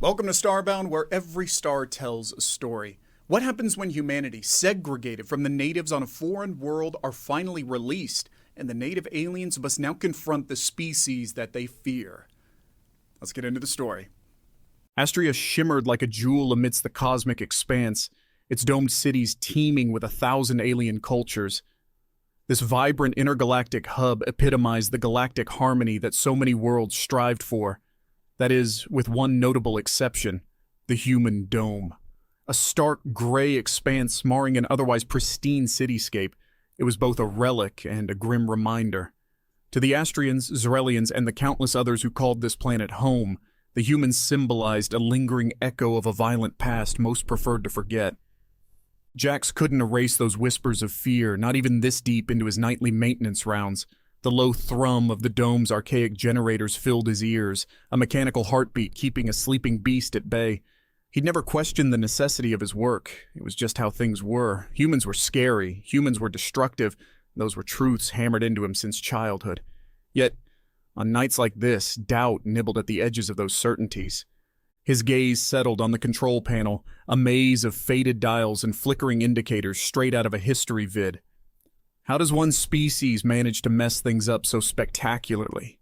Welcome to Starbound, where every star tells a story. What happens when humanity, segregated from the natives on a foreign world, are finally released, and the native aliens must now confront the species that they fear? Let's get into the story. Astraea shimmered like a jewel amidst the cosmic expanse, its domed cities teeming with 1,000 alien cultures. This vibrant intergalactic hub epitomized the galactic harmony that so many worlds strived for. That is, with one notable exception, the human dome. A stark gray expanse marring an otherwise pristine cityscape, it was both a relic and a grim reminder. To the Astraeans, Xerelians, and the countless others who called this planet home, the humans symbolized a lingering echo of a violent past most preferred to forget. Jax couldn't erase those whispers of fear, not even this deep into his nightly maintenance rounds. The low thrum of the dome's archaic generators filled his ears, a mechanical heartbeat keeping a sleeping beast at bay. He'd never questioned the necessity of his work. It was just how things were. Humans were scary. Humans were destructive. Those were truths hammered into him since childhood. Yet, on nights like this, doubt nibbled at the edges of those certainties. His gaze settled on the control panel, a maze of faded dials and flickering indicators straight out of a history vid. How does one species manage to mess things up so spectacularly?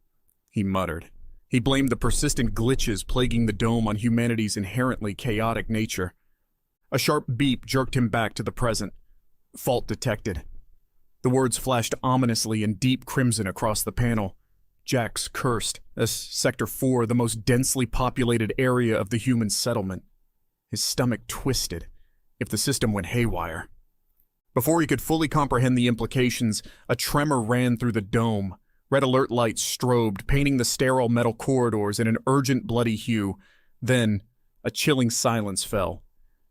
He muttered. He blamed the persistent glitches plaguing the dome on humanity's inherently chaotic nature. A sharp beep jerked him back to the present. Fault detected. The words flashed ominously in deep crimson across the panel. Jax cursed, as Sector 4, the most densely populated area of the human settlement. His stomach twisted. If the system went haywire. Before he could fully comprehend the implications, a tremor ran through the dome. Red alert lights strobed, painting the sterile metal corridors in an urgent bloody hue. Then, a chilling silence fell.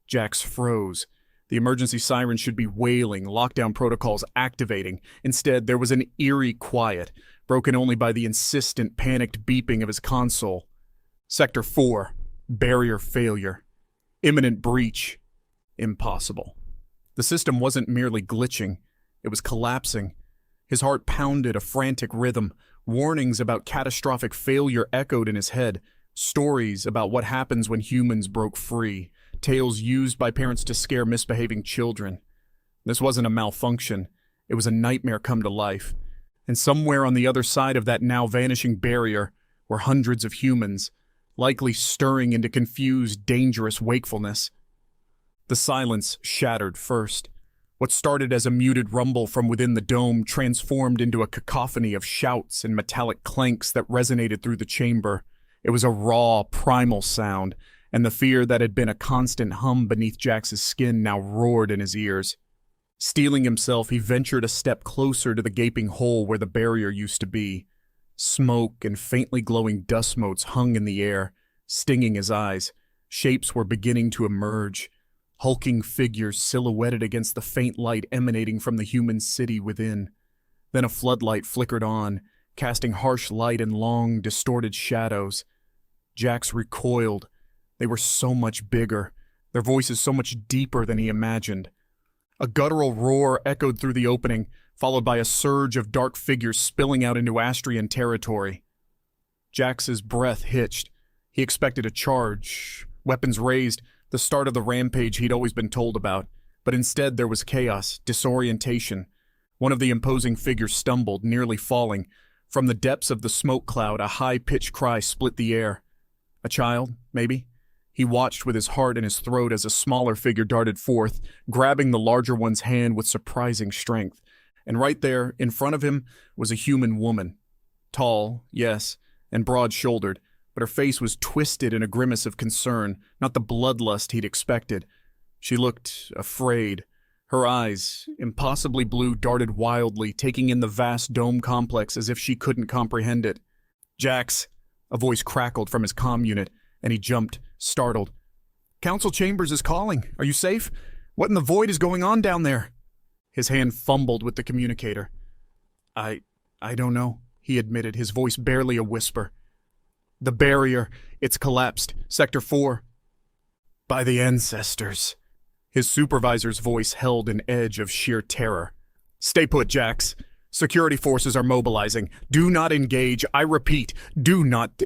Jax froze. The emergency siren should be wailing, lockdown protocols activating. Instead, there was an eerie quiet, broken only by the insistent, panicked beeping of his console. Sector 4. Barrier failure. Imminent breach. Impossible. The system wasn't merely glitching, it was collapsing. His heart pounded a frantic rhythm. Warnings about catastrophic failure echoed in his head. Stories about what happens when humans broke free. Tales used by parents to scare misbehaving children. This wasn't a malfunction. It was a nightmare come to life. And somewhere on the other side of that now vanishing barrier were hundreds of humans, likely stirring into confused, dangerous wakefulness. The silence shattered first. What started as a muted rumble from within the dome transformed into a cacophony of shouts and metallic clanks that resonated through the chamber. It was a raw, primal sound, and the fear that had been a constant hum beneath Jax's skin now roared in his ears. Steeling himself, he ventured a step closer to the gaping hole where the barrier used to be. Smoke and faintly glowing dust motes hung in the air, stinging his eyes. Shapes were beginning to emerge. Hulking figures silhouetted against the faint light emanating from the human city within. Then a floodlight flickered on, casting harsh light and long, distorted shadows. Jax recoiled. They were so much bigger, their voices so much deeper than he imagined. A guttural roar echoed through the opening, followed by a surge of dark figures spilling out into Astraean territory. Jax's breath hitched. He expected a charge, weapons raised, the start of the rampage he'd always been told about, but instead there was chaos, disorientation. One of the imposing figures stumbled, nearly falling. From the depths of the smoke cloud, a high-pitched cry split the air. A child, maybe? He watched with his heart in his throat as a smaller figure darted forth, grabbing the larger one's hand with surprising strength. And right there, in front of him, was a human woman. Tall, yes, and broad-shouldered, but her face was twisted in a grimace of concern, not the bloodlust he'd expected. She looked afraid. Her eyes, impossibly blue, darted wildly, taking in the vast dome complex as if she couldn't comprehend it. "Jax," a voice crackled from his comm unit, and he jumped, startled. "Council Chambers is calling. Are you safe? What in the void is going on down there?" His hand fumbled with the communicator. I don't know," he admitted, his voice barely a whisper. "The barrier, it's collapsed. Sector 4. By the ancestors." His supervisor's voice held an edge of sheer terror. "Stay put, Jax. Security forces are mobilizing. Do not engage. I repeat, do not..."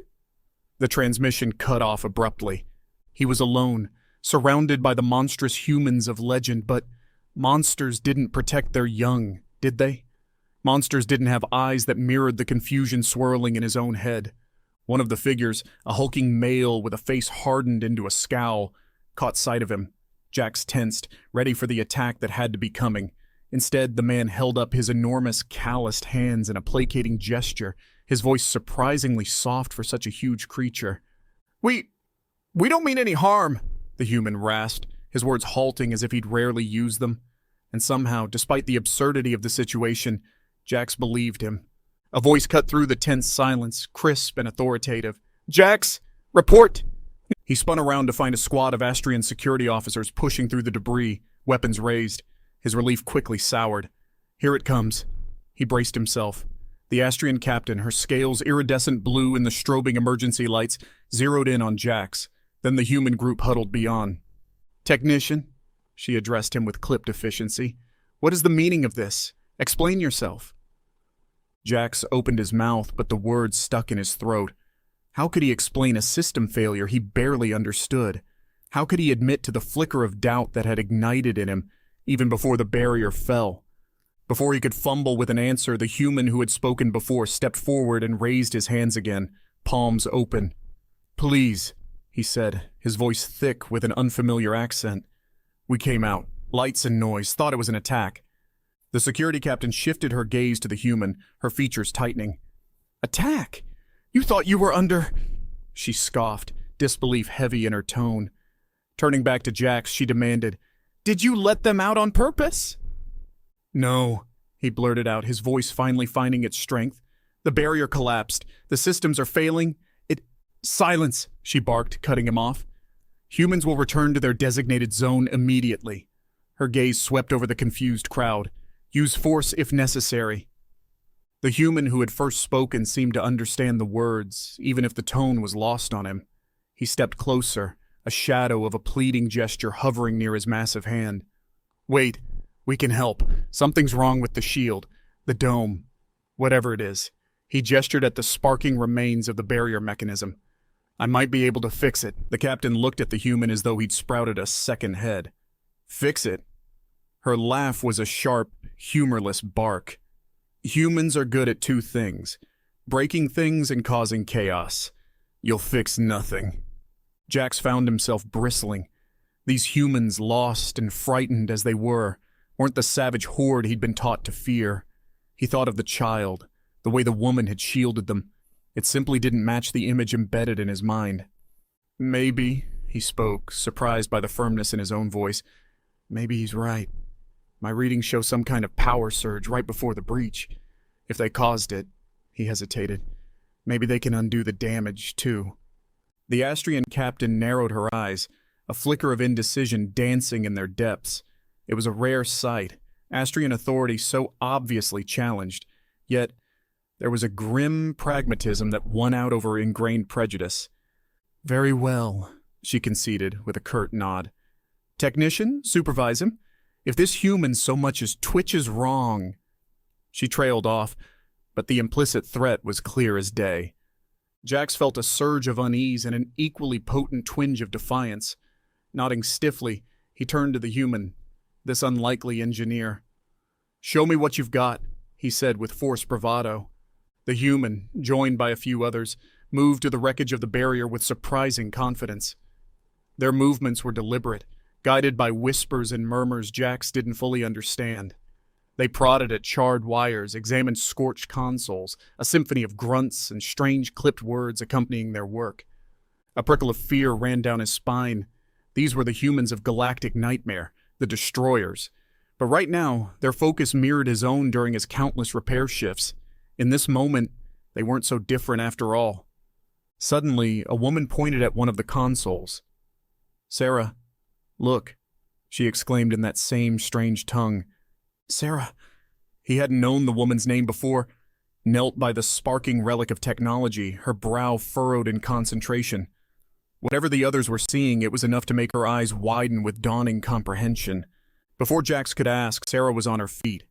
The transmission cut off abruptly. He was alone, surrounded by the monstrous humans of legend, but monsters didn't protect their young, did they? Monsters didn't have eyes that mirrored the confusion swirling in his own head. One of the figures, a hulking male with a face hardened into a scowl, caught sight of him. Jax tensed, ready for the attack that had to be coming. Instead, the man held up his enormous, calloused hands in a placating gesture, his voice surprisingly soft for such a huge creature. We don't mean any harm," the human rasped, his words halting as if he'd rarely used them. And somehow, despite the absurdity of the situation, Jax believed him. A voice cut through the tense silence, crisp and authoritative. "Jax, report!" He spun around to find a squad of Astraean security officers pushing through the debris, weapons raised. His relief quickly soured. "Here it comes." He braced himself. The Astraean captain, her scales iridescent blue in the strobing emergency lights, zeroed in on Jax. Then the human group huddled beyond. "Technician," she addressed him with clipped efficiency, "what is the meaning of this? Explain yourself." Jax opened his mouth, but the words stuck in his throat. How could he explain a system failure he barely understood? How could he admit to the flicker of doubt that had ignited in him, even before the barrier fell? Before he could fumble with an answer, the human who had spoken before stepped forward and raised his hands again, palms open. "Please," he said, his voice thick with an unfamiliar accent. "We came out, lights and noise, thought it was an attack." The security captain shifted her gaze to the human, her features tightening. "Attack? You thought you were under—" She scoffed, disbelief heavy in her tone. Turning back to Jax, she demanded, "Did you let them out on purpose?" "No," he blurted out, his voice finally finding its strength. "The barrier collapsed. The systems are failing. Silence," she barked, cutting him off. "Humans will return to their designated zone immediately." Her gaze swept over the confused crowd. "Use force if necessary." The human who had first spoken seemed to understand the words, even if the tone was lost on him. He stepped closer, a shadow of a pleading gesture hovering near his massive hand. "Wait, we can help. Something's wrong with the shield, the dome, whatever it is." He gestured at the sparking remains of the barrier mechanism. "I might be able to fix it." The captain looked at the human as though he'd sprouted a second head. "Fix it?" Her laugh was a sharp, humorless bark. "Humans are good at two things: breaking things and causing chaos. You'll fix nothing." Jax found himself bristling. These humans, lost and frightened as they were, weren't the savage horde he'd been taught to fear. He thought of the child, the way the woman had shielded them. It simply didn't match the image embedded in his mind. "Maybe," he spoke, surprised by the firmness in his own voice. "Maybe he's right. My readings show some kind of power surge right before the breach. If they caused it," he hesitated, "maybe they can undo the damage, too." The Astraean captain narrowed her eyes, a flicker of indecision dancing in their depths. It was a rare sight, Astraean authority so obviously challenged, yet there was a grim pragmatism that won out over ingrained prejudice. "Very well," she conceded with a curt nod. "Technician, supervise him. If this human so much as twitches wrong—" She trailed off, but the implicit threat was clear as day. Jax felt a surge of unease and an equally potent twinge of defiance. Nodding stiffly, he turned to the human, this unlikely engineer. "Show me what you've got," he said with forced bravado. The human, joined by a few others, moved to the wreckage of the barrier with surprising confidence. Their movements were deliberate, guided by whispers and murmurs Jax didn't fully understand. They prodded at charred wires, examined scorched consoles, a symphony of grunts and strange clipped words accompanying their work. A prickle of fear ran down his spine. These were the humans of galactic nightmare, the destroyers. But right now, their focus mirrored his own during his countless repair shifts. In this moment, they weren't so different after all. Suddenly, a woman pointed at one of the consoles. "Sarah, look," she exclaimed in that same strange tongue. Sarah. He hadn't known the woman's name before. Knelt by the sparking relic of technology, her brow furrowed in concentration. Whatever the others were seeing, it was enough to make her eyes widen with dawning comprehension. Before Jax could ask, Sarah was on her feet.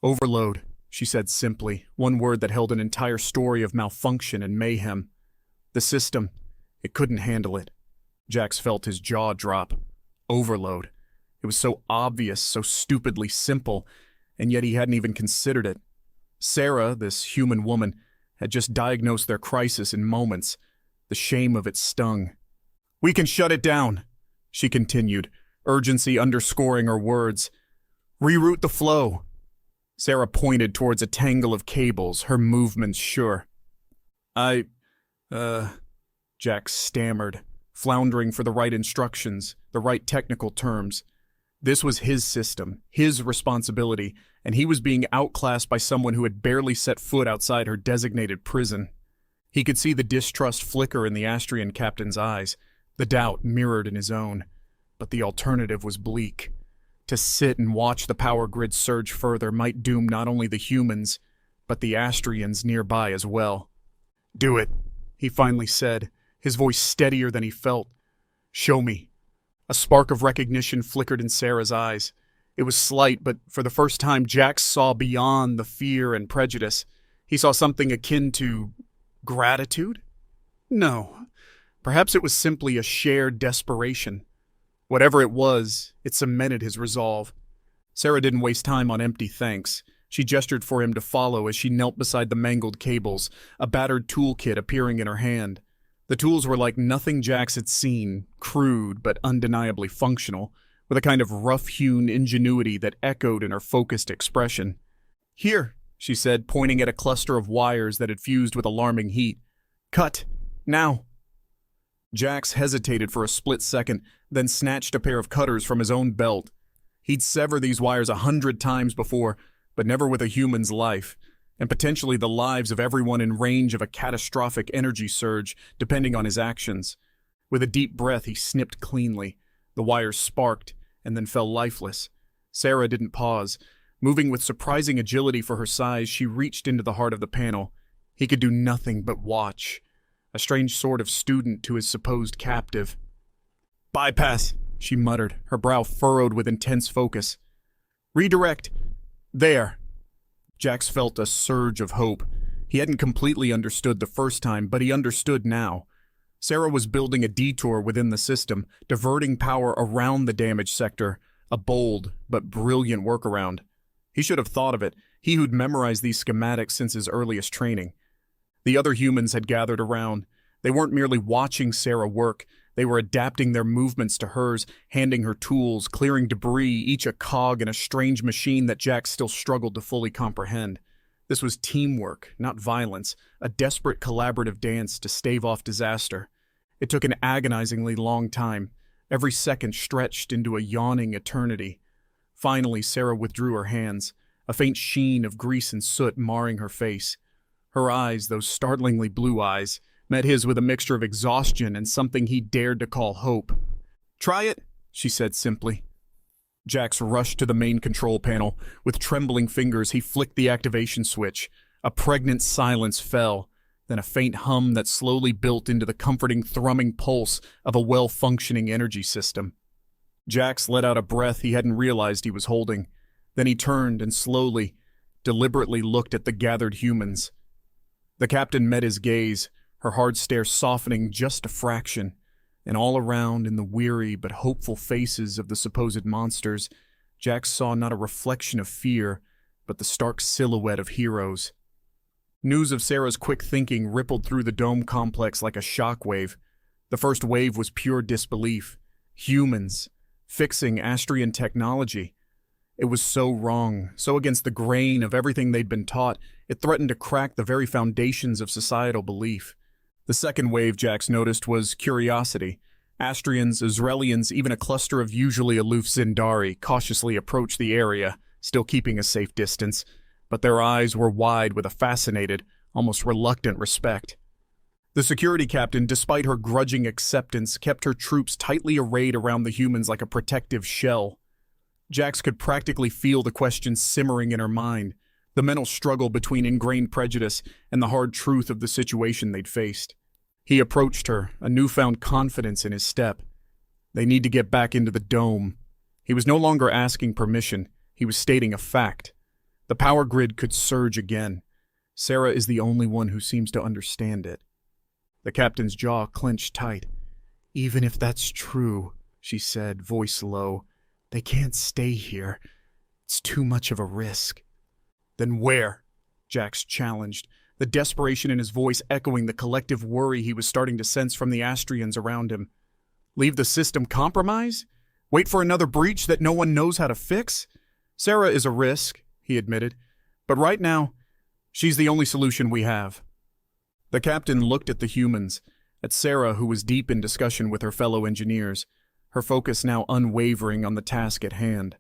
"Overload," she said simply, one word that held an entire story of malfunction and mayhem. The system, it couldn't handle it. Jax felt his jaw drop. Overload. It was so obvious, so stupidly simple, and yet he hadn't even considered it. Sarah, this human woman, had just diagnosed their crisis in moments. The shame of it stung. "We can shut it down," she continued, urgency underscoring her words. "Reroute the flow." Sarah pointed towards a tangle of cables, her movements sure. Jax stammered, floundering for the right instructions, the right technical terms. This was his system, his responsibility, and he was being outclassed by someone who had barely set foot outside her designated prison. He could see the distrust flicker in the Astraean captain's eyes, the doubt mirrored in his own. But the alternative was bleak. To sit and watch the power grid surge further might doom not only the humans, but the Astraeans nearby as well. "Do it," he finally said, his voice steadier than he felt. "Show me." A spark of recognition flickered in Sarah's eyes. It was slight, but for the first time Jax saw beyond the fear and prejudice. He saw something akin to gratitude? No. Perhaps it was simply a shared desperation. Whatever it was, it cemented his resolve. Sarah didn't waste time on empty thanks. She gestured for him to follow as she knelt beside the mangled cables, a battered toolkit appearing in her hand. The tools were like nothing Jax had seen, crude but undeniably functional, with a kind of rough-hewn ingenuity that echoed in her focused expression. "Here," she said, pointing at a cluster of wires that had fused with alarming heat. "Cut. Now." Jax hesitated for a split second, then snatched a pair of cutters from his own belt. He'd severed these wires 100 times before, but never with a human's life, and potentially the lives of everyone in range of a catastrophic energy surge, depending on his actions. With a deep breath, he snipped cleanly. The wires sparked, and then fell lifeless. Sarah didn't pause. Moving with surprising agility for her size, she reached into the heart of the panel. He could do nothing but watch. A strange sort of student to his supposed captive. "Bypass," she muttered, her brow furrowed with intense focus. "Redirect. There." Jax felt a surge of hope. He hadn't completely understood the first time, but he understood now. Sarah was building a detour within the system, diverting power around the damaged sector, a bold but brilliant workaround. He should have thought of it, he who'd memorized these schematics since his earliest training. The other humans had gathered around. They weren't merely watching Sarah work, they were adapting their movements to hers, handing her tools, clearing debris, each a cog in a strange machine that Jax still struggled to fully comprehend. This was teamwork, not violence, a desperate collaborative dance to stave off disaster. It took an agonizingly long time. Every second stretched into a yawning eternity. Finally, Sarah withdrew her hands, a faint sheen of grease and soot marring her face. Her eyes, those startlingly blue eyes, met his with a mixture of exhaustion and something he dared to call hope. "Try it," she said simply. Jax rushed to the main control panel. With trembling fingers, he flicked the activation switch. A pregnant silence fell, then a faint hum that slowly built into the comforting thrumming pulse of a well-functioning energy system. Jax let out a breath he hadn't realized he was holding. Then he turned and slowly, deliberately looked at the gathered humans. The captain met his gaze, her hard stare softening just a fraction, and all around in the weary but hopeful faces of the supposed monsters, Jax saw not a reflection of fear, but the stark silhouette of heroes. News of Sarah's quick thinking rippled through the dome complex like a shockwave. The first wave was pure disbelief. Humans, fixing Astraean technology. It was so wrong, so against the grain of everything they'd been taught, it threatened to crack the very foundations of societal belief. The second wave Jax noticed was curiosity. Astraeans, Israelians, even a cluster of usually aloof Zindari cautiously approached the area, still keeping a safe distance, but their eyes were wide with a fascinated, almost reluctant respect. The security captain, despite her grudging acceptance, kept her troops tightly arrayed around the humans like a protective shell. Jax could practically feel the questions simmering in her mind, the mental struggle between ingrained prejudice and the hard truth of the situation they'd faced. He approached her, a newfound confidence in his step. They need to get back into the dome. He was no longer asking permission, he was stating a fact. The power grid could surge again. Sarah is the only one who seems to understand it. The captain's jaw clenched tight. Even if that's true, she said, voice low, they can't stay here. It's too much of a risk. Then where? Jax challenged, the desperation in his voice echoing the collective worry he was starting to sense from the Astraeans around him. Leave the system compromised? Wait for another breach that no one knows how to fix? Sarah is a risk, he admitted, but right now, she's the only solution we have. The captain looked at the humans, at Sarah, who was deep in discussion with her fellow engineers, her focus now unwavering on the task at hand.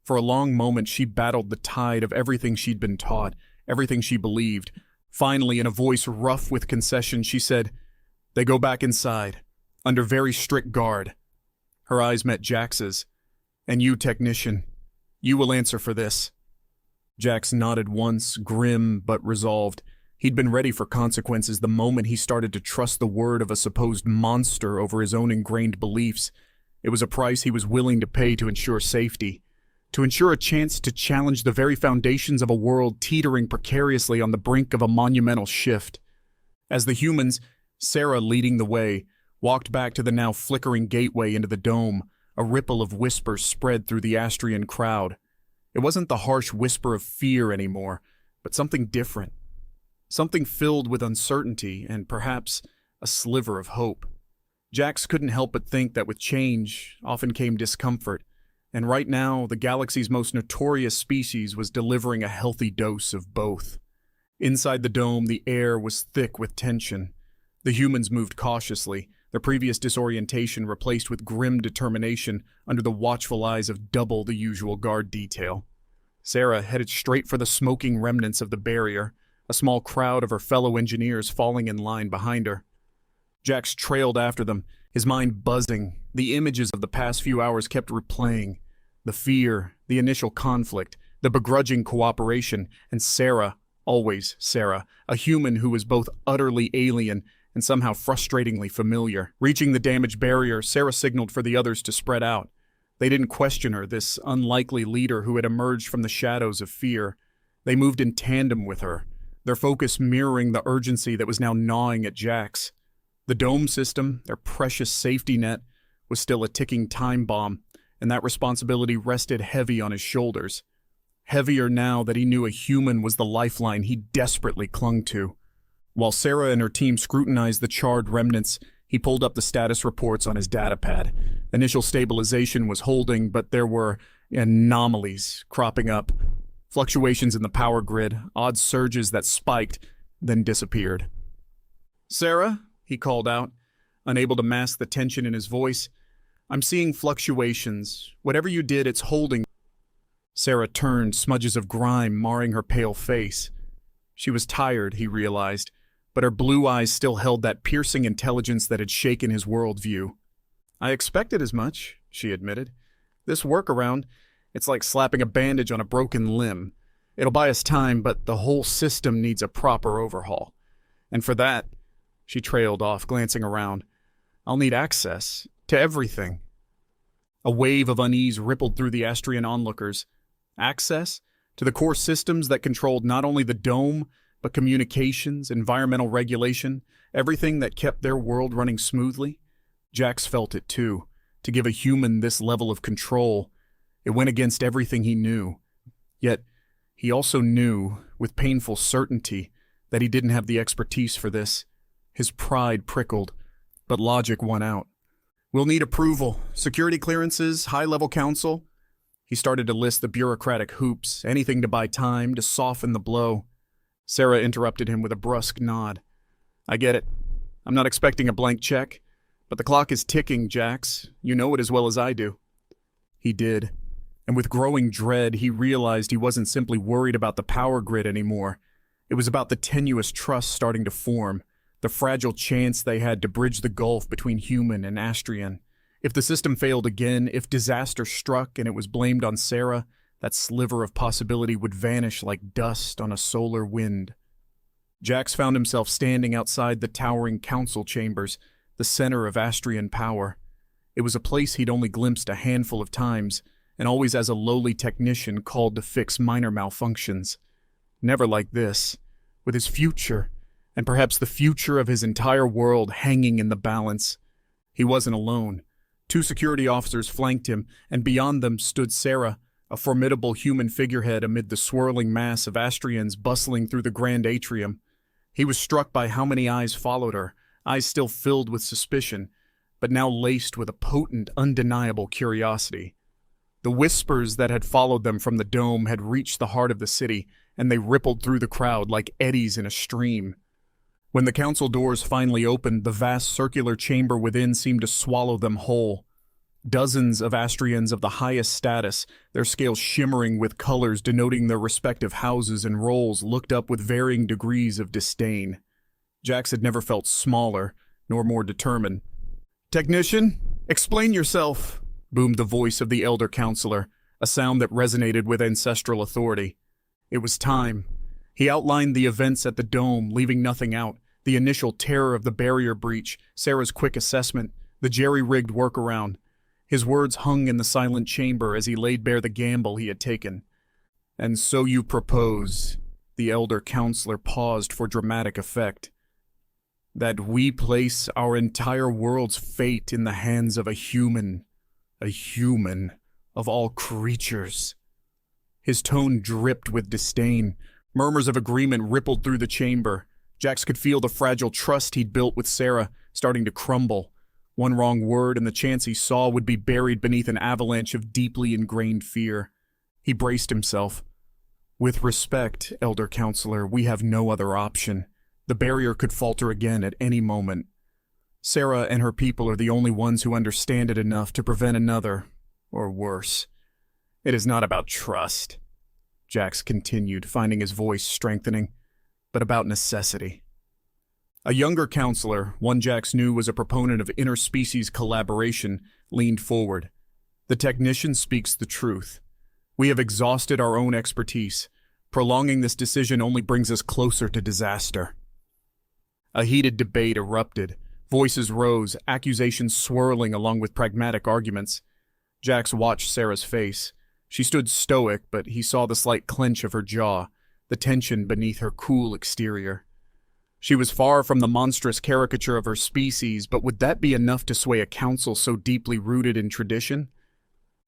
For a long moment, she battled the tide of everything she'd been taught, everything she believed. Finally, in a voice rough with concession, she said, "They go back inside, under very strict guard." Her eyes met Jax's. "And you, technician, you will answer for this." Jax nodded once, grim but resolved. He'd been ready for consequences the moment he started to trust the word of a supposed monster over his own ingrained beliefs. It was a price he was willing to pay to ensure safety, to ensure a chance to challenge the very foundations of a world teetering precariously on the brink of a monumental shift. As the humans, Sarah leading the way, walked back to the now flickering gateway into the dome, a ripple of whispers spread through the Astraean crowd. It wasn't the harsh whisper of fear anymore, but something different. Something filled with uncertainty and perhaps a sliver of hope. Jax couldn't help but think that with change often came discomfort, and right now the galaxy's most notorious species was delivering a healthy dose of both. Inside the dome, the air was thick with tension. The humans moved cautiously, their previous disorientation replaced with grim determination under the watchful eyes of double the usual guard detail. Sarah headed straight for the smoking remnants of the barrier, a small crowd of her fellow engineers falling in line behind her. Jax trailed after them, his mind buzzing. The images of the past few hours kept replaying. The fear, the initial conflict, the begrudging cooperation, and Sarah, always Sarah, a human who was both utterly alien and somehow frustratingly familiar. Reaching the damaged barrier, Sarah signaled for the others to spread out. They didn't question her, this unlikely leader who had emerged from the shadows of fear. They moved in tandem with her, their focus mirroring the urgency that was now gnawing at Jax. The dome system, their precious safety net, was still a ticking time bomb, and that responsibility rested heavy on his shoulders. Heavier now that he knew a human was the lifeline he desperately clung to. While Sarah and her team scrutinized the charred remnants, he pulled up the status reports on his datapad. Initial stabilization was holding, but there were anomalies cropping up. Fluctuations in the power grid, odd surges that spiked, then disappeared. "Sarah," he called out, unable to mask the tension in his voice, "I'm seeing fluctuations. Whatever you did, it's holding." Sarah turned, smudges of grime marring her pale face. She was tired, he realized, but her blue eyes still held that piercing intelligence that had shaken his worldview. "I expected as much," she admitted. "This workaround, it's like slapping a bandage on a broken limb. It'll buy us time, but the whole system needs a proper overhaul. And for that," she trailed off, glancing around, "I'll need access to everything." A wave of unease rippled through the Astraean onlookers. Access to the core systems that controlled not only the dome, but communications, environmental regulation, everything that kept their world running smoothly. Jax felt it too. To give a human this level of control, it went against everything he knew. Yet, he also knew, with painful certainty, that he didn't have the expertise for this. His pride prickled, but logic won out. "We'll need approval, security clearances, high-level counsel." He started to list the bureaucratic hoops, anything to buy time, to soften the blow. Sarah interrupted him with a brusque nod. "I get it. I'm not expecting a blank check, but the clock is ticking, Jax. You know it as well as I do." He did, and with growing dread, he realized he wasn't simply worried about the power grid anymore. It was about the tenuous trust starting to form, the fragile chance they had to bridge the gulf between human and Astraean. If the system failed again, if disaster struck and it was blamed on Sarah, that sliver of possibility would vanish like dust on a solar wind. Jax found himself standing outside the towering council chambers, the center of Astraean power. It was a place he'd only glimpsed a handful of times, and always as a lowly technician called to fix minor malfunctions. Never like this, with his future, and perhaps the future of his entire world hanging in the balance. He wasn't alone. Two security officers flanked him, and beyond them stood Sarah, a formidable human figurehead amid the swirling mass of Astraeans bustling through the grand atrium. He was struck by how many eyes followed her, eyes still filled with suspicion, but now laced with a potent, undeniable curiosity. The whispers that had followed them from the dome had reached the heart of the city, and they rippled through the crowd like eddies in a stream. When the council doors finally opened, the vast circular chamber within seemed to swallow them whole. Dozens of Astraeans of the highest status, their scales shimmering with colors denoting their respective houses and roles, looked up with varying degrees of disdain. Jax had never felt smaller, nor more determined. "Technician, explain yourself," boomed the voice of the elder counselor, a sound that resonated with ancestral authority. It was time. He outlined the events at the dome, leaving nothing out. The initial terror of the barrier breach, Sarah's quick assessment, the jerry-rigged workaround. His words hung in the silent chamber as he laid bare the gamble he had taken. "And so you propose," the elder counselor paused for dramatic effect, "that we place our entire world's fate in the hands of a human of all creatures." His tone dripped with disdain. Murmurs of agreement rippled through the chamber. Jax could feel the fragile trust he'd built with Sarah starting to crumble. One wrong word and the chance he saw would be buried beneath an avalanche of deeply ingrained fear. He braced himself. "With respect, Elder Counselor, we have no other option. The barrier could falter again at any moment. Sarah and her people are the only ones who understand it enough to prevent another, or worse. It is not about trust," Jax continued, finding his voice strengthening, "but about necessity." A younger counselor, one Jax knew was a proponent of interspecies collaboration, leaned forward. "The technician speaks the truth. We have exhausted our own expertise. Prolonging this decision only brings us closer to disaster." A heated debate erupted. Voices rose, accusations swirling along with pragmatic arguments. Jax watched Sarah's face. She stood stoic, but he saw the slight clench of her jaw, the tension beneath her cool exterior. She was far from the monstrous caricature of her species, but would that be enough to sway a council so deeply rooted in tradition?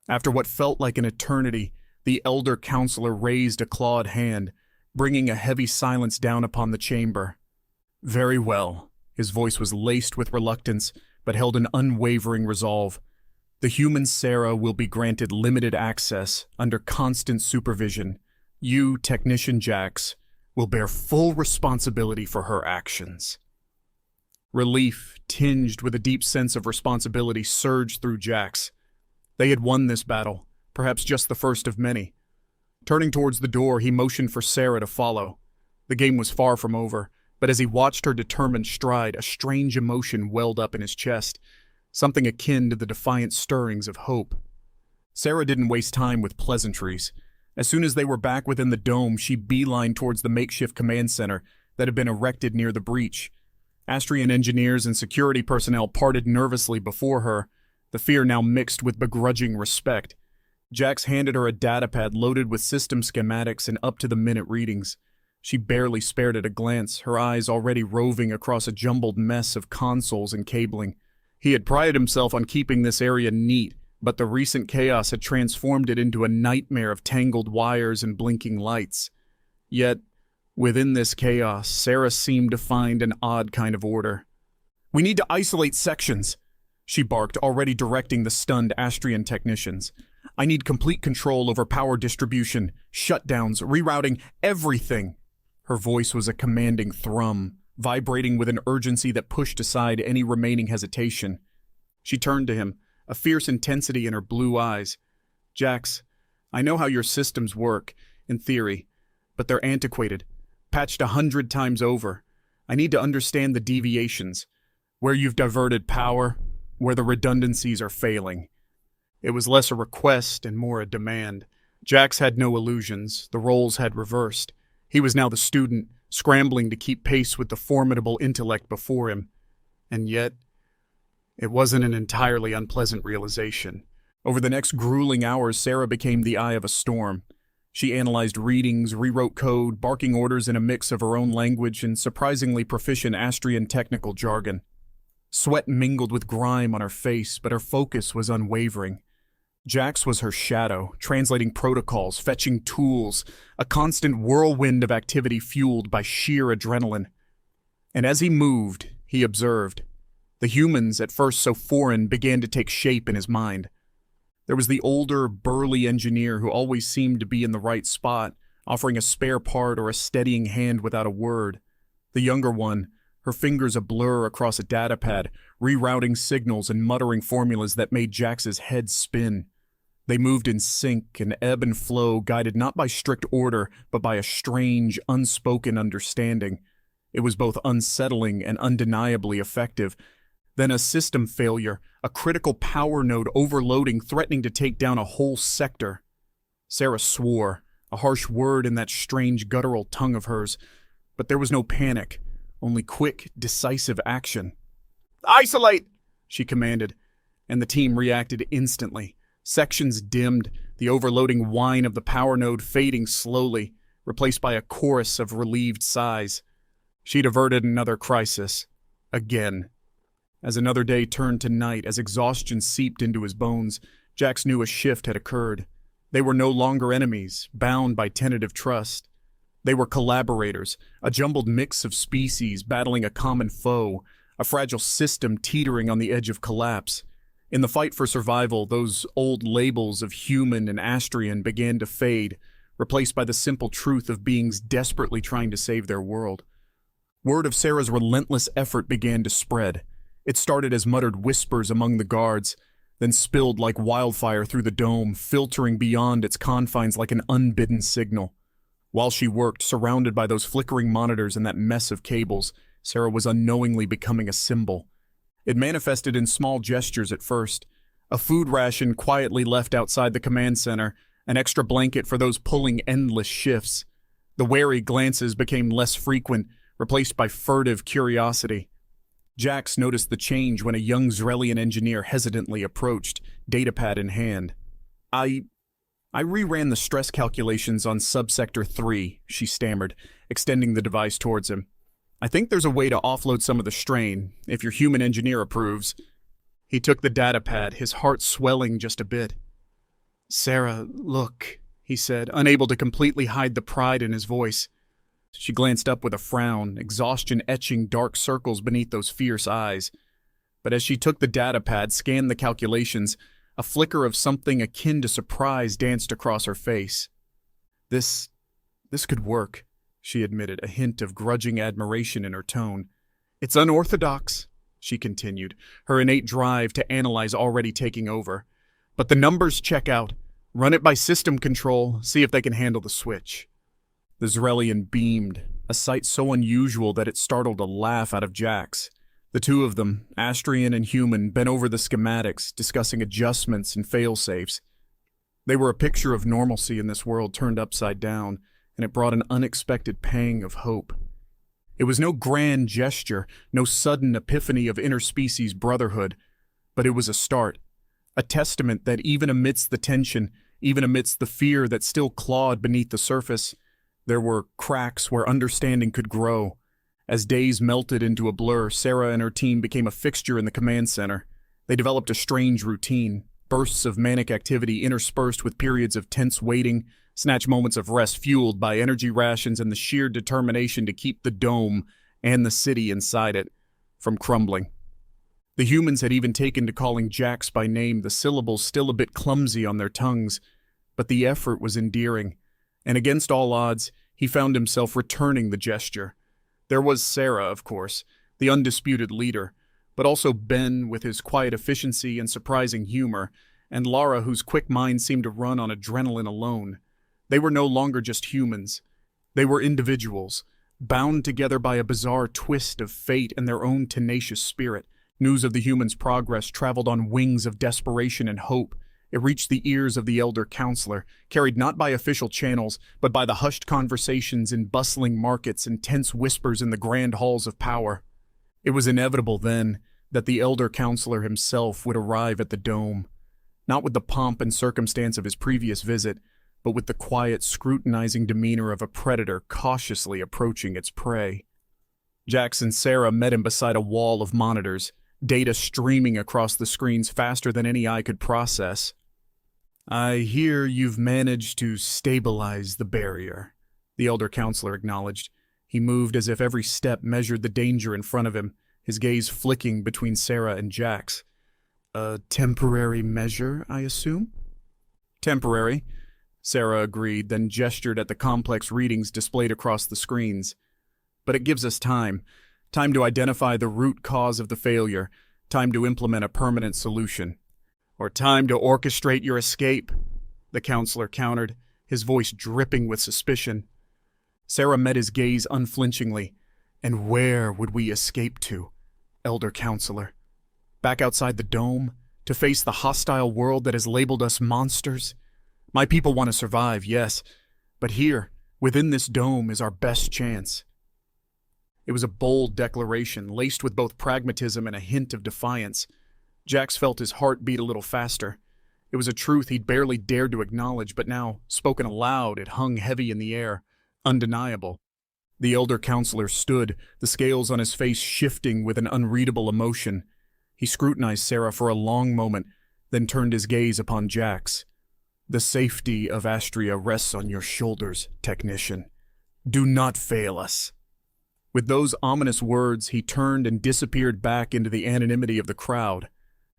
After what felt like an eternity, the elder counselor raised a clawed hand, bringing a heavy silence down upon the chamber. "Very well." His voice was laced with reluctance, but held an unwavering resolve. "The human Sarah will be granted limited access under constant supervision. You, Technician Jax, will bear full responsibility for her actions." Relief, tinged with a deep sense of responsibility, surged through Jax. They had won this battle, perhaps just the first of many. Turning towards the door, he motioned for Sarah to follow. The game was far from over, but as he watched her determined stride, a strange emotion welled up in his chest, something akin to the defiant stirrings of hope. Sarah didn't waste time with pleasantries. As soon as they were back within the dome, she beelined towards the makeshift command center that had been erected near the breach. Astraean engineers and security personnel parted nervously before her, the fear now mixed with begrudging respect. Jax handed her a datapad loaded with system schematics and up-to-the-minute readings. She barely spared it a glance, her eyes already roving across a jumbled mess of consoles and cabling. He had prided himself on keeping this area neat, but the recent chaos had transformed it into a nightmare of tangled wires and blinking lights. Yet, within this chaos, Sarah seemed to find an odd kind of order. "We need to isolate sections," she barked, already directing the stunned Astraean technicians. "I need complete control over power distribution, shutdowns, rerouting, everything." Her voice was a commanding thrum, vibrating with an urgency that pushed aside any remaining hesitation. She turned to him, a fierce intensity in her blue eyes. "Jax, I know how your systems work, in theory, but they're antiquated, patched 100 times over. I need to understand the deviations, where you've diverted power, where the redundancies are failing." It was less a request and more a demand. Jax had no illusions, the roles had reversed. He was now the student, scrambling to keep pace with the formidable intellect before him. And yet, it wasn't an entirely unpleasant realization. Over the next grueling hours, Sarah became the eye of a storm. She analyzed readings, rewrote code, barking orders in a mix of her own language and surprisingly proficient Astraean technical jargon. Sweat mingled with grime on her face, but her focus was unwavering. Jax was her shadow, translating protocols, fetching tools, a constant whirlwind of activity fueled by sheer adrenaline. And as he moved, he observed. The humans, at first so foreign, began to take shape in his mind. There was the older, burly engineer who always seemed to be in the right spot, offering a spare part or a steadying hand without a word. The younger one, her fingers a blur across a datapad, rerouting signals and muttering formulas that made Jax's head spin. They moved in sync, an ebb and flow guided not by strict order, but by a strange, unspoken understanding. It was both unsettling and undeniably effective. Then a system failure, a critical power node overloading, threatening to take down a whole sector. Sarah swore, a harsh word in that strange guttural tongue of hers. But there was no panic, only quick, decisive action. "Isolate!" she commanded, and the team reacted instantly. Sections dimmed, the overloading whine of the power node fading slowly, replaced by a chorus of relieved sighs. She'd averted another crisis. Again. As another day turned to night, as exhaustion seeped into his bones, Jax knew a shift had occurred. They were no longer enemies, bound by tentative trust. They were collaborators, a jumbled mix of species battling a common foe, a fragile system teetering on the edge of collapse. In the fight for survival, those old labels of human and Astraean began to fade, replaced by the simple truth of beings desperately trying to save their world. Word of Sarah's relentless effort began to spread. It started as muttered whispers among the guards, then spilled like wildfire through the dome, filtering beyond its confines like an unbidden signal. While she worked, surrounded by those flickering monitors and that mess of cables, Sarah was unknowingly becoming a symbol. It manifested in small gestures at first. A food ration quietly left outside the command center, an extra blanket for those pulling endless shifts. The wary glances became less frequent, replaced by furtive curiosity. Jax noticed the change when a young Zrelian engineer hesitantly approached, datapad in hand. I reran the stress calculations on subsector 3, she stammered, extending the device towards him. I think there's a way to offload some of the strain, if your human engineer approves. He took the datapad, his heart swelling just a bit. Sarah, look, he said, unable to completely hide the pride in his voice. She glanced up with a frown, exhaustion etching dark circles beneath those fierce eyes. But as she took the datapad, scanned the calculations, a flicker of something akin to surprise danced across her face. This could work, she admitted, a hint of grudging admiration in her tone. It's unorthodox, she continued, her innate drive to analyze already taking over. But the numbers check out. Run it by system control, see if they can handle the switch. The Zrelian beamed, a sight so unusual that it startled a laugh out of Jax. The two of them, Astraean and human, bent over the schematics, discussing adjustments and fail-safes. They were a picture of normalcy in this world turned upside down, and it brought an unexpected pang of hope. It was no grand gesture, no sudden epiphany of interspecies brotherhood, but it was a start, a testament that even amidst the tension, even amidst the fear that still clawed beneath the surface, there were cracks where understanding could grow. As days melted into a blur, Sarah and her team became a fixture in the command center. They developed a strange routine, bursts of manic activity interspersed with periods of tense waiting, snatch moments of rest fueled by energy rations and the sheer determination to keep the dome and the city inside it from crumbling. The humans had even taken to calling Jax by name, the syllables still a bit clumsy on their tongues, but the effort was endearing. And against all odds, he found himself returning the gesture. There was Sarah, of course, the undisputed leader, but also Ben with his quiet efficiency and surprising humor, and Lara whose quick mind seemed to run on adrenaline alone. They were no longer just humans. They were individuals, bound together by a bizarre twist of fate and their own tenacious spirit. News of the humans' progress traveled on wings of desperation and hope. It reached the ears of the elder counselor, carried not by official channels, but by the hushed conversations in bustling markets and tense whispers in the grand halls of power. It was inevitable, then, that the elder counselor himself would arrive at the dome, not with the pomp and circumstance of his previous visit, but with the quiet, scrutinizing demeanor of a predator cautiously approaching its prey. Jax and Sarah met him beside a wall of monitors, data streaming across the screens faster than any eye could process. "I hear you've managed to stabilize the barrier," the elder counselor acknowledged. He moved as if every step measured the danger in front of him, his gaze flicking between Sarah and Jax. "A temporary measure, I assume?" "Temporary," Sarah agreed, then gestured at the complex readings displayed across the screens. "But it gives us time. Time to identify the root cause of the failure. Time to implement a permanent solution. Or time to orchestrate your escape," the counselor countered, his voice dripping with suspicion. Sarah met his gaze unflinchingly. "And where would we escape to, elder counselor? Back outside the dome, to face the hostile world that has labeled us monsters? My people want to survive, yes, but here, within this dome, is our best chance." It was a bold declaration, laced with both pragmatism and a hint of defiance. Jax felt his heart beat a little faster. It was a truth he'd barely dared to acknowledge, but now, spoken aloud, it hung heavy in the air, undeniable. The elder counselor stood, the scales on his face shifting with an unreadable emotion. He scrutinized Sarah for a long moment, then turned his gaze upon Jax. "The safety of Astraea rests on your shoulders, technician. Do not fail us." With those ominous words, he turned and disappeared back into the anonymity of the crowd.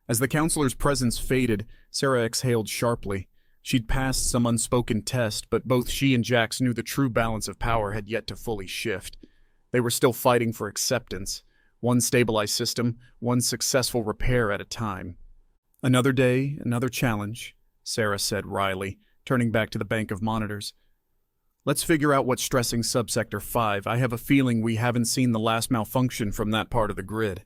As the counselor's presence faded, Sarah exhaled sharply. She'd passed some unspoken test, but both she and Jax knew the true balance of power had yet to fully shift. They were still fighting for acceptance. One stabilized system, one successful repair at a time. "Another day, another challenge," Sarah said wryly, turning back to the bank of monitors. "Let's figure out what's stressing Subsector 5. I have a feeling we haven't seen the last malfunction from that part of the grid."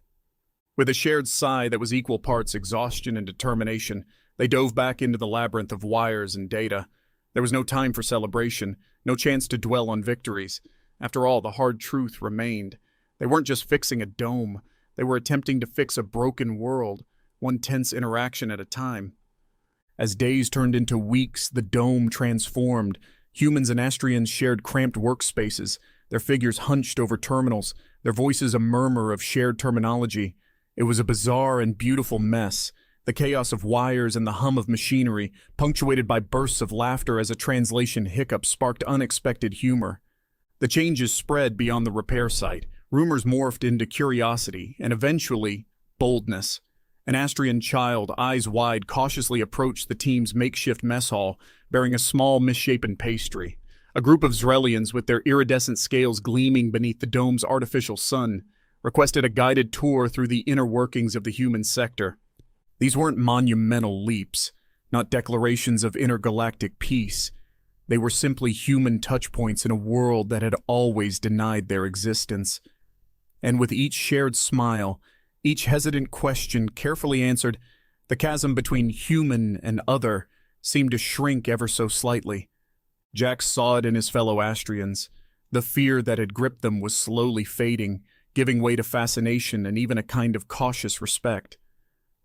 With a shared sigh that was equal parts exhaustion and determination, they dove back into the labyrinth of wires and data. There was no time for celebration, no chance to dwell on victories. After all, the hard truth remained. They weren't just fixing a dome. They were attempting to fix a broken world, one tense interaction at a time. As days turned into weeks, the dome transformed. Humans and Astraeans shared cramped workspaces, their figures hunched over terminals, their voices a murmur of shared terminology. It was a bizarre and beautiful mess, the chaos of wires and the hum of machinery, punctuated by bursts of laughter as a translation hiccup sparked unexpected humor. The changes spread beyond the repair site. Rumors morphed into curiosity, and eventually, boldness. An Astraean child, eyes wide, cautiously approached the team's makeshift mess hall, bearing a small, misshapen pastry. A group of Zrelians, with their iridescent scales gleaming beneath the dome's artificial sun, requested a guided tour through the inner workings of the human sector. These weren't monumental leaps, not declarations of intergalactic peace. They were simply human touchpoints in a world that had always denied their existence. And with each shared smile, each hesitant question carefully answered, the chasm between human and other seemed to shrink ever so slightly. Jax saw it in his fellow Astraeans. The fear that had gripped them was slowly fading, giving way to fascination and even a kind of cautious respect.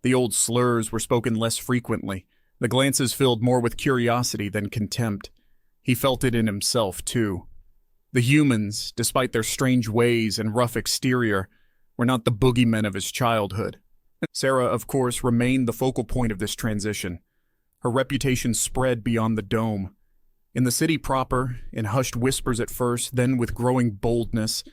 The old slurs were spoken less frequently. The glances filled more with curiosity than contempt. He felt it in himself, too. The humans, despite their strange ways and rough exterior, were not the boogeymen of his childhood. Sarah, of course, remained the focal point of this transition. Her reputation spread beyond the dome. In the city proper, in hushed whispers at first, then with growing boldness,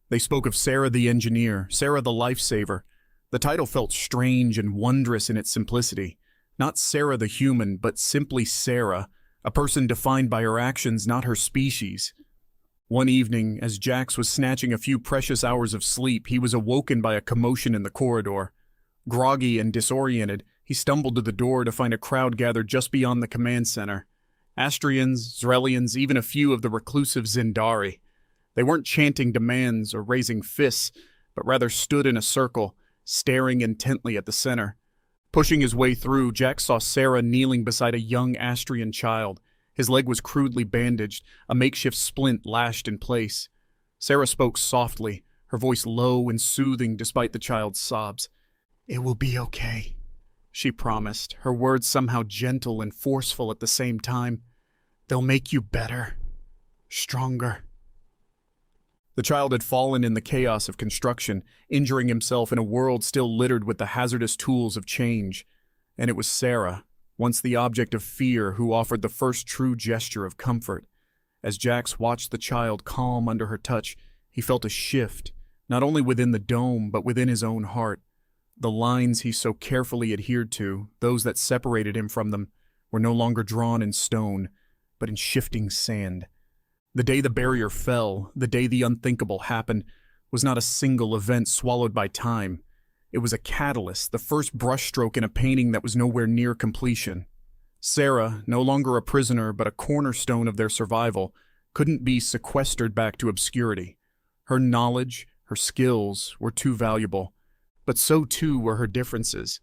they spoke of Sarah the engineer, Sarah the lifesaver. The title felt strange and wondrous in its simplicity. Not Sarah the human, but simply Sarah, a person defined by her actions, not her species. One evening, as Jax was snatching a few precious hours of sleep, he was awoken by a commotion in the corridor. Groggy and disoriented, he stumbled to the door to find a crowd gathered just beyond the command center. Astraeans, Zrelians, even a few of the reclusive Zindari. They weren't chanting demands or raising fists, but rather stood in a circle, staring intently at the center. Pushing his way through, Jax saw Sarah kneeling beside a young Astraean child. His leg was crudely bandaged, a makeshift splint lashed in place. Sarah spoke softly, her voice low and soothing despite the child's sobs. "It will be okay," she promised, her words somehow gentle and forceful at the same time. "They'll make you better, stronger." The child had fallen in the chaos of construction, injuring himself in a world still littered with the hazardous tools of change. And it was Sarah, once the object of fear, who offered the first true gesture of comfort. As Jax watched the child calm under her touch, he felt a shift, not only within the dome, but within his own heart. The lines he so carefully adhered to, those that separated him from them, were no longer drawn in stone, but in shifting sand. The day the barrier fell, the day the unthinkable happened, was not a single event swallowed by time. It was a catalyst, the first brushstroke in a painting that was nowhere near completion. Sarah, no longer a prisoner but a cornerstone of their survival, couldn't be sequestered back to obscurity. Her knowledge, her skills, were too valuable. But so too were her differences.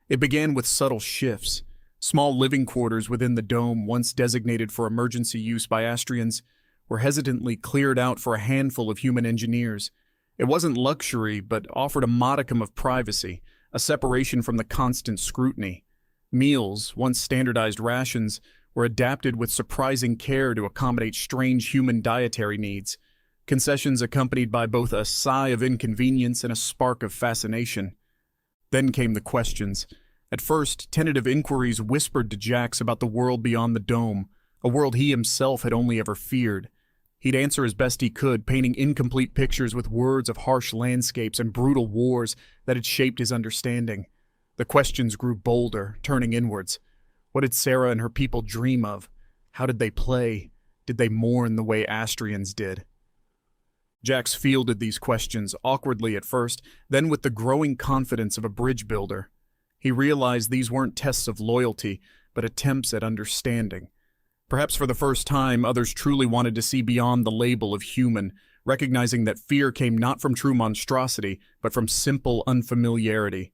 It began with subtle shifts. Small living quarters within the dome, once designated for emergency use by Astraeans, were hesitantly cleared out for a handful of human engineers. It wasn't luxury, but offered a modicum of privacy, a separation from the constant scrutiny. Meals, once standardized rations, were adapted with surprising care to accommodate strange human dietary needs, concessions accompanied by both a sigh of inconvenience and a spark of fascination. Then came the questions. At first, tentative inquiries whispered to Jax about the world beyond the dome, a world he himself had only ever feared. He'd answer as best he could, painting incomplete pictures with words of harsh landscapes and brutal wars that had shaped his understanding. The questions grew bolder, turning inwards. What did Sarah and her people dream of? How did they play? Did they mourn the way Astraeans did? Jax fielded these questions, awkwardly at first, then with the growing confidence of a bridge builder. He realized these weren't tests of loyalty, but attempts at understanding. Perhaps for the first time, others truly wanted to see beyond the label of human, recognizing that fear came not from true monstrosity, but from simple unfamiliarity.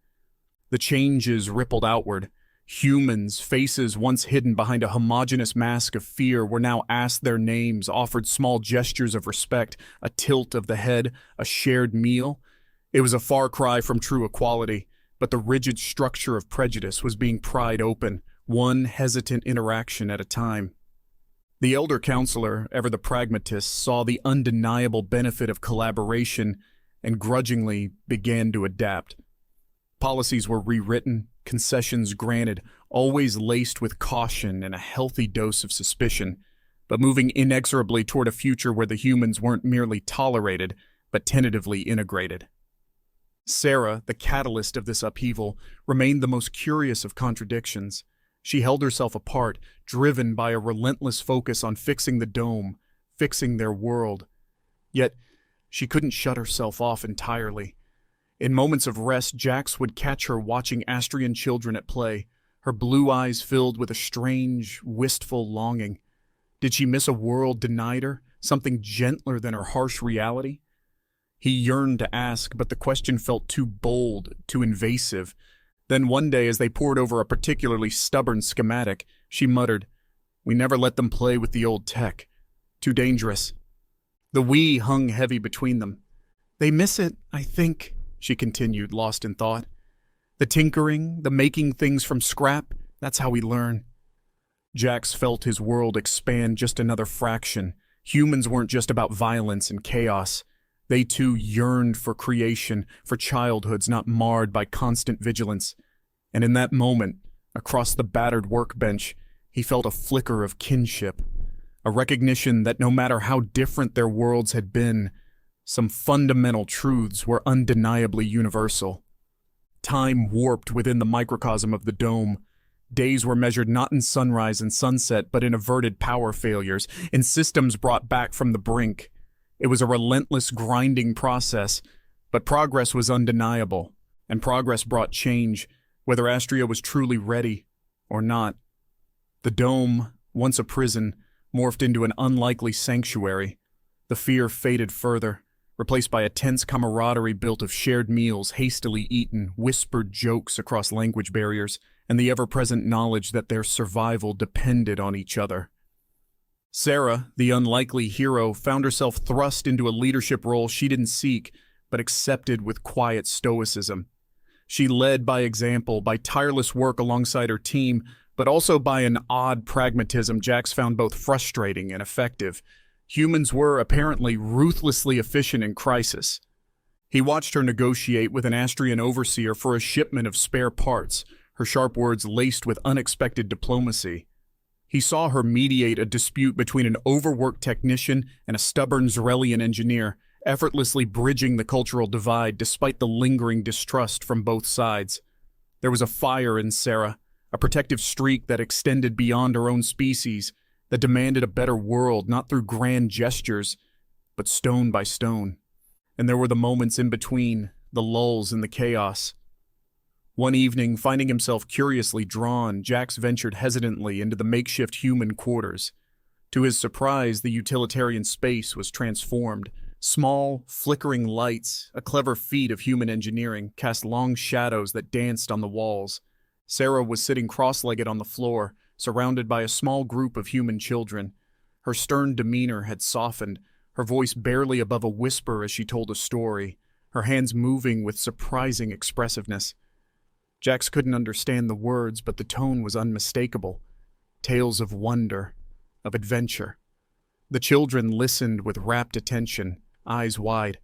The changes rippled outward. Humans, faces once hidden behind a homogeneous mask of fear, were now asked their names, offered small gestures of respect, a tilt of the head, a shared meal. It was a far cry from true equality, but the rigid structure of prejudice was being pried open, one hesitant interaction at a time. The elder counselor, ever the pragmatist, saw the undeniable benefit of collaboration and grudgingly began to adapt. Policies were rewritten, concessions granted, always laced with caution and a healthy dose of suspicion, but moving inexorably toward a future where the humans weren't merely tolerated, but tentatively integrated. Sarah, the catalyst of this upheaval, remained the most curious of contradictions. She held herself apart, driven by a relentless focus on fixing the dome, fixing their world. Yet, she couldn't shut herself off entirely. In moments of rest, Jax would catch her watching Astraean children at play, her blue eyes filled with a strange, wistful longing. Did she miss a world denied her, something gentler than her harsh reality? He yearned to ask, but the question felt too bold, too invasive. Then one day, as they pored over a particularly stubborn schematic, she muttered, "We never let them play with the old tech. Too dangerous." The we hung heavy between them. "They miss it, I think," she continued, lost in thought. "The tinkering, the making things from scrap, that's how we learn." Jax felt his world expand just another fraction. Humans weren't just about violence and chaos. They too yearned for creation, for childhoods not marred by constant vigilance. And in that moment, across the battered workbench, he felt a flicker of kinship, a recognition that no matter how different their worlds had been, some fundamental truths were undeniably universal. Time warped within the microcosm of the dome. Days were measured not in sunrise and sunset, but in averted power failures, in systems brought back from the brink. It was a relentless grinding process, but progress was undeniable, and progress brought change, whether Astraea was truly ready or not. The dome, once a prison, morphed into an unlikely sanctuary. The fear faded further, replaced by a tense camaraderie built of shared meals hastily eaten, whispered jokes across language barriers, and the ever-present knowledge that their survival depended on each other. Sarah, the unlikely hero, found herself thrust into a leadership role she didn't seek, but accepted with quiet stoicism. She led by example, by tireless work alongside her team, but also by an odd pragmatism Jax found both frustrating and effective. Humans were, apparently, ruthlessly efficient in crisis. He watched her negotiate with an Astraean overseer for a shipment of spare parts, her sharp words laced with unexpected diplomacy. He saw her mediate a dispute between an overworked technician and a stubborn Zarelian engineer, effortlessly bridging the cultural divide despite the lingering distrust from both sides. There was a fire in Sarah, a protective streak that extended beyond her own species, that demanded a better world not through grand gestures, but stone by stone. And there were the moments in between, the lulls in the chaos. One evening, finding himself curiously drawn, Jax ventured hesitantly into the makeshift human quarters. To his surprise, the utilitarian space was transformed. Small, flickering lights, a clever feat of human engineering, cast long shadows that danced on the walls. Sarah was sitting cross-legged on the floor, surrounded by a small group of human children. Her stern demeanor had softened, her voice barely above a whisper as she told a story, her hands moving with surprising expressiveness. Jax couldn't understand the words, but the tone was unmistakable. Tales of wonder, of adventure. The children listened with rapt attention, eyes wide.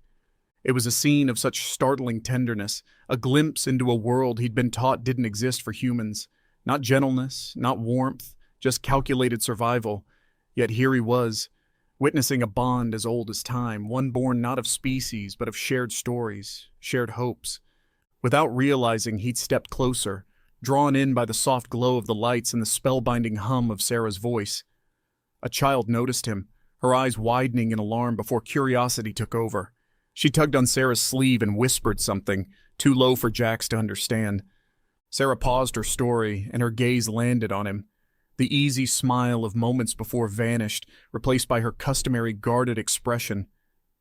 It was a scene of such startling tenderness, a glimpse into a world he'd been taught didn't exist for humans. Not gentleness, not warmth, just calculated survival. Yet here he was, witnessing a bond as old as time, one born not of species, but of shared stories, shared hopes. Without realizing, he'd stepped closer, drawn in by the soft glow of the lights and the spellbinding hum of Sarah's voice. A child noticed him, her eyes widening in alarm before curiosity took over. She tugged on Sarah's sleeve and whispered something, too low for Jax to understand. Sarah paused her story, and her gaze landed on him. The easy smile of moments before vanished, replaced by her customary guarded expression.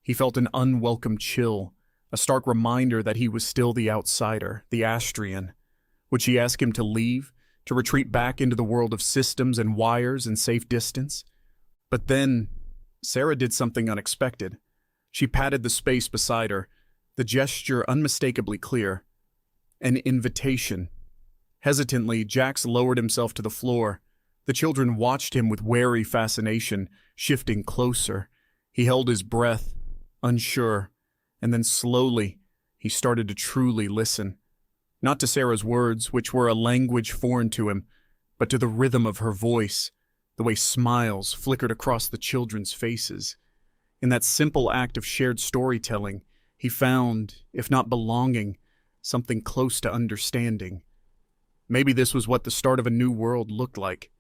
He felt an unwelcome chill, a stark reminder that he was still the outsider, the Astraean. Would she ask him to leave, to retreat back into the world of systems and wires and safe distance? But then, Sarah did something unexpected. She patted the space beside her, the gesture unmistakably clear. An invitation. Hesitantly, Jax lowered himself to the floor. The children watched him with wary fascination, shifting closer. He held his breath, unsure, and then slowly, he started to truly listen. Not to Sarah's words, which were a language foreign to him, but to the rhythm of her voice, the way smiles flickered across the children's faces. In that simple act of shared storytelling, he found, if not belonging, something close to understanding. Maybe this was what the start of a new world looked like.